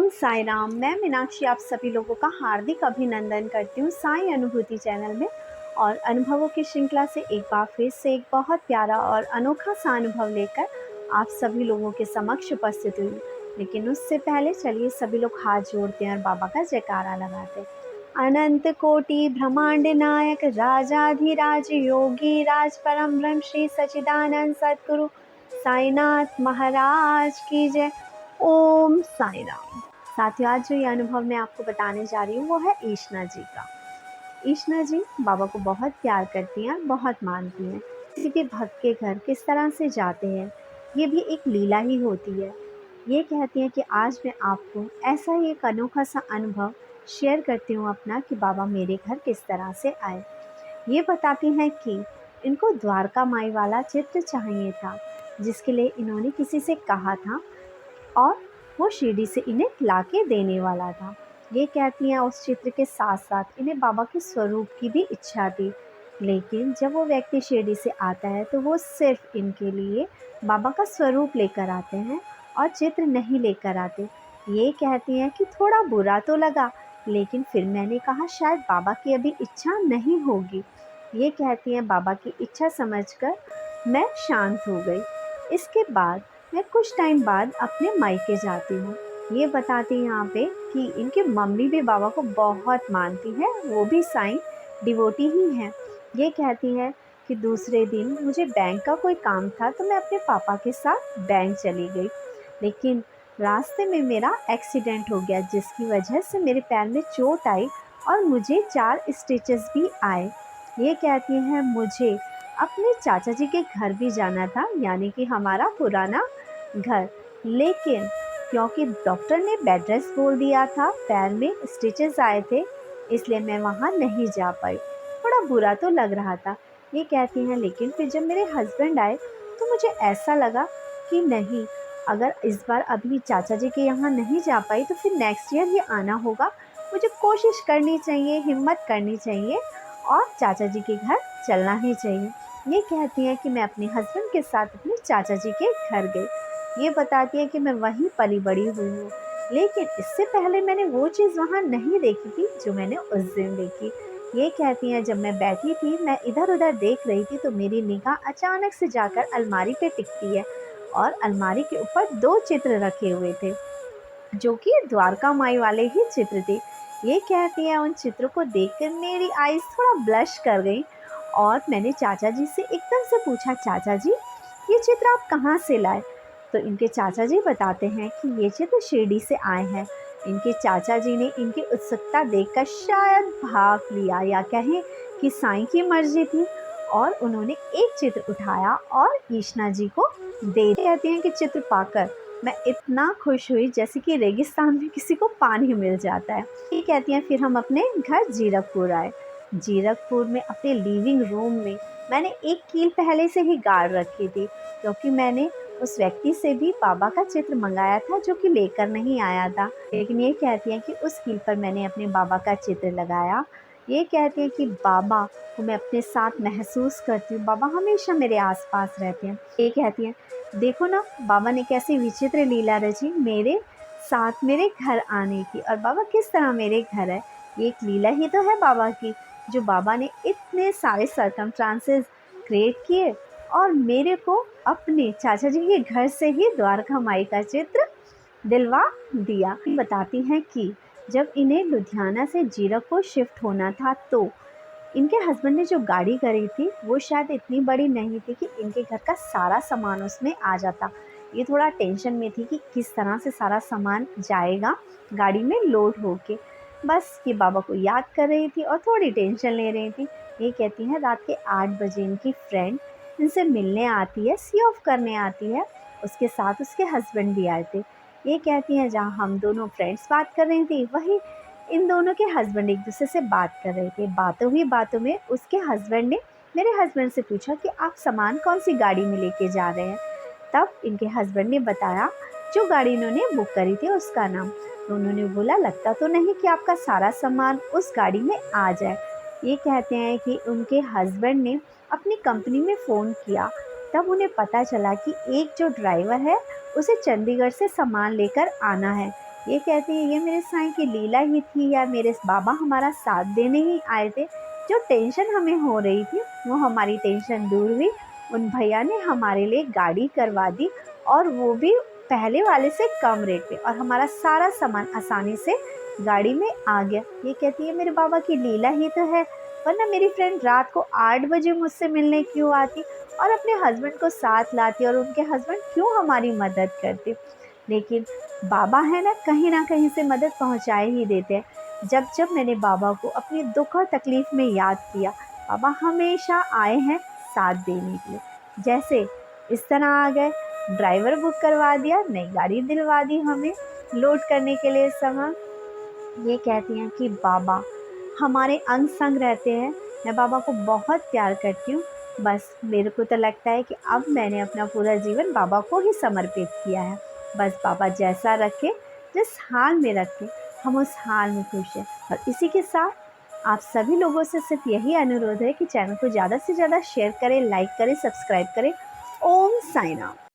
ओम साई राम। मैं मीनाक्षी आप सभी लोगों का हार्दिक अभिनंदन करती हूँ साई अनुभूति चैनल में। और अनुभवों की श्रृंखला से एक बार फिर से एक बहुत प्यारा और अनोखा सा अनुभव लेकर आप सभी लोगों के समक्ष उपस्थित हुई। लेकिन उससे पहले चलिए सभी लोग हाथ जोड़ते हैं और बाबा का जयकारा लगाते हैं। अनंत कोटि ब्रह्मांड नायक राजाधिराज योगी राज परम ब्रह्म श्री सच्चिदानंद सद्गुरु साईनाथ महाराज की जय। ओम साई राम। साथियों, आज जो ये अनुभव मैं आपको बताने जा रही हूँ वो है ईशना जी का। ईशना जी बाबा को बहुत प्यार करती हैं और बहुत मानती हैं। किसी भी भक्त के घर किस तरह से जाते हैं ये भी एक लीला ही होती है। ये कहती हैं कि आज मैं आपको ऐसा ही एक अनोखा सा अनुभव शेयर करती हूँ अपना, कि बाबा मेरे घर किस तरह से आए। ये बताती हैं कि इनको द्वारका माई वाला चित्र चाहिए था, जिसके लिए इन्होंने किसी से कहा था और वो शिरडी से इन्हें लाके देने वाला था। ये कहती हैं उस चित्र के साथ साथ इन्हें बाबा के स्वरूप की भी इच्छा थी। लेकिन जब वो व्यक्ति शिरडी से आता है तो वो सिर्फ इनके लिए बाबा का स्वरूप लेकर आते हैं और चित्र नहीं लेकर आते। ये कहती हैं कि थोड़ा बुरा तो लगा, लेकिन फिर मैंने कहा शायद बाबा की अभी इच्छा नहीं होगी। ये कहती हैं बाबा की इच्छा समझकर मैं शांत हो गई। इसके बाद मैं कुछ टाइम बाद अपने मायके जाती हूँ। ये बताती हैं यहाँ पे कि इनकी मम्मी भी बाबा को बहुत मानती है, वो भी साईं डिवोटी ही हैं। ये कहती हैं कि दूसरे दिन मुझे बैंक का कोई काम था तो मैं अपने पापा के साथ बैंक चली गई, लेकिन रास्ते में मेरा एक्सीडेंट हो गया, जिसकी वजह से मेरे पैर में चोट आई और मुझे 4 स्टिचेस भी आए। ये कहती हैं मुझे अपने चाचा जी के घर भी जाना था, यानी कि हमारा पुराना घर, लेकिन क्योंकि डॉक्टर ने बेड रेस्ट बोल दिया था, पैर में स्टिचेस आए थे, इसलिए मैं वहाँ नहीं जा पाई। थोड़ा बुरा तो लग रहा था। ये कहती हैं लेकिन फिर जब मेरे हस्बैंड आए तो मुझे ऐसा लगा कि नहीं, अगर इस बार अभी चाचा जी के यहाँ नहीं जा पाई तो फिर नेक्स्ट ईयर ही आना होगा। मुझे कोशिश करनी चाहिए, हिम्मत करनी चाहिए और चाचा जी के घर चलना ही चाहिए। ये कहती हैं कि मैं अपने हस्बैंड के साथ अपने चाचा जी के घर गई। ये बताती है कि मैं वहीं पली बड़ी हुई हूँ, लेकिन इससे पहले मैंने वो चीज़ वहाँ नहीं देखी थी जो मैंने उस दिन देखी। ये कहती हैं जब मैं बैठी थी, मैं इधर उधर देख रही थी तो मेरी निगाह अचानक से जाकर अलमारी पे टिकती है और अलमारी के ऊपर 2 चित्र रखे हुए थे, जो कि द्वारका माई वाले ही चित्र थे। ये कहती हैं उन चित्रों को देखकर मेरी आईज थोड़ा ब्लश कर गई और मैंने चाचा जी से एकदम से पूछा, चाचा जी ये चित्र आप कहाँ से लाए? तो इनके चाचा जी बताते हैं कि ये चित्र शिरडी से आए हैं। इनके चाचा जी ने इनकी उत्सुकता देखकर शायद भाग लिया, या कहें कि साईं की मर्जी थी, और उन्होंने एक चित्र उठाया और ईशना जी को दे। कहते हैं कि चित्र पाकर मैं इतना खुश हुई जैसे कि रेगिस्तान में किसी को पानी मिल जाता है। ये कहती हैं फिर हम अपने घर जीरकपुर आए। जीरकपुर में अपने लिविंग रूम में मैंने एक कील पहले से ही गाड़ रखी थी, क्योंकि मैंने उस व्यक्ति से भी बाबा का चित्र मंगाया था जो कि लेकर नहीं आया था। लेकिन ये कहती हैं कि उस कील पर मैंने अपने बाबा का चित्र लगाया। ये कहती हैं कि बाबा को मैं अपने साथ महसूस करती हूँ, बाबा हमेशा मेरे आसपास रहते हैं। ये कहती हैं देखो ना, बाबा ने कैसी विचित्र लीला रची मेरे साथ मेरे घर आने की, और बाबा किस तरह मेरे घर है। ये एक लीला ही तो है बाबा की, जो बाबा ने इतने सारे सर्कमस्टांसेस क्रिएट किए और मेरे को अपने चाचा जी के घर से ही द्वारका माई का चित्र दिलवा दिया। बताती हैं कि जब इन्हें लुधियाना से जीरकपुर शिफ्ट होना था तो इनके हस्बैंड ने जो गाड़ी करी थी वो शायद इतनी बड़ी नहीं थी कि इनके घर का सारा सामान उसमें आ जाता। ये थोड़ा टेंशन में थी कि किस तरह से सारा सामान जाएगा गाड़ी में लोड होके। बस ये बाबा को याद कर रही थी और थोड़ी टेंशन ले रही थी। ये कहती हैं रात के 8 बजे इनकी फ्रेंड इनसे मिलने आती है, सी ऑफ करने आती है। उसके साथ उसके हस्बैंड भी आए थे। ये कहती हैं जहाँ हम दोनों फ्रेंड्स बात कर रही थी, वहीं इन दोनों के हस्बैंड एक दूसरे से बात कर रहे थे। बातों ही बातों में उसके हस्बैंड ने मेरे हस्बैंड से पूछा कि आप सामान कौन सी गाड़ी में लेके जा रहे हैं। तब इनके हस्बैंड ने बताया जो गाड़ी इन्होंने बुक करी थी उसका नाम। तो उन्होंने बोला लगता तो नहीं कि आपका सारा सामान उस गाड़ी में आ जाए। ये कहते हैं कि उनके हस्बैंड ने अपनी कंपनी में फ़ोन किया, तब उन्हें पता चला कि एक जो ड्राइवर है उसे चंडीगढ़ से सामान लेकर आना है, ये कहती है ये मेरे साईं की लीला ही थी या मेरे बाबा हमारा साथ देने ही आए थे। जो टेंशन हमें हो रही थी वो हमारी टेंशन दूर हुई। उन भैया ने हमारे लिए गाड़ी करवा दी और वो भी पहले वाले से कम रेट पे, और हमारा सारा सामान आसानी से गाड़ी में आ गया। ये कहती है मेरे बाबा की लीला ही तो है, वरना मेरी फ्रेंड रात को 8 बजे मुझसे मिलने क्यों आती और अपने हस्बैंड को साथ लाती और उनके हस्बैंड क्यों हमारी मदद करते। लेकिन बाबा है ना कहीं से मदद पहुंचाए ही देते हैं। जब जब मैंने बाबा को अपनी दुख और तकलीफ़ में याद किया, बाबा हमेशा आए हैं साथ देने के लिए। जैसे इस तरह आ गए, ड्राइवर बुक करवा दिया, नई गाड़ी दिलवा दी हमें लोड करने के लिए सामान। ये कहती हैं कि बाबा हमारे अंग संग रहते हैं। मैं बाबा को बहुत प्यार करती हूँ। बस मेरे को तो लगता है कि अब मैंने अपना पूरा जीवन बाबा को ही समर्पित किया है। बस बाबा जैसा रखे, जिस हाल में रखे, हम उस हाल में खुश हैं। और इसी के साथ आप सभी लोगों से सिर्फ यही अनुरोध है कि चैनल को ज़्यादा से ज़्यादा शेयर करें, लाइक करें, सब्सक्राइब करें। ओम साई राम।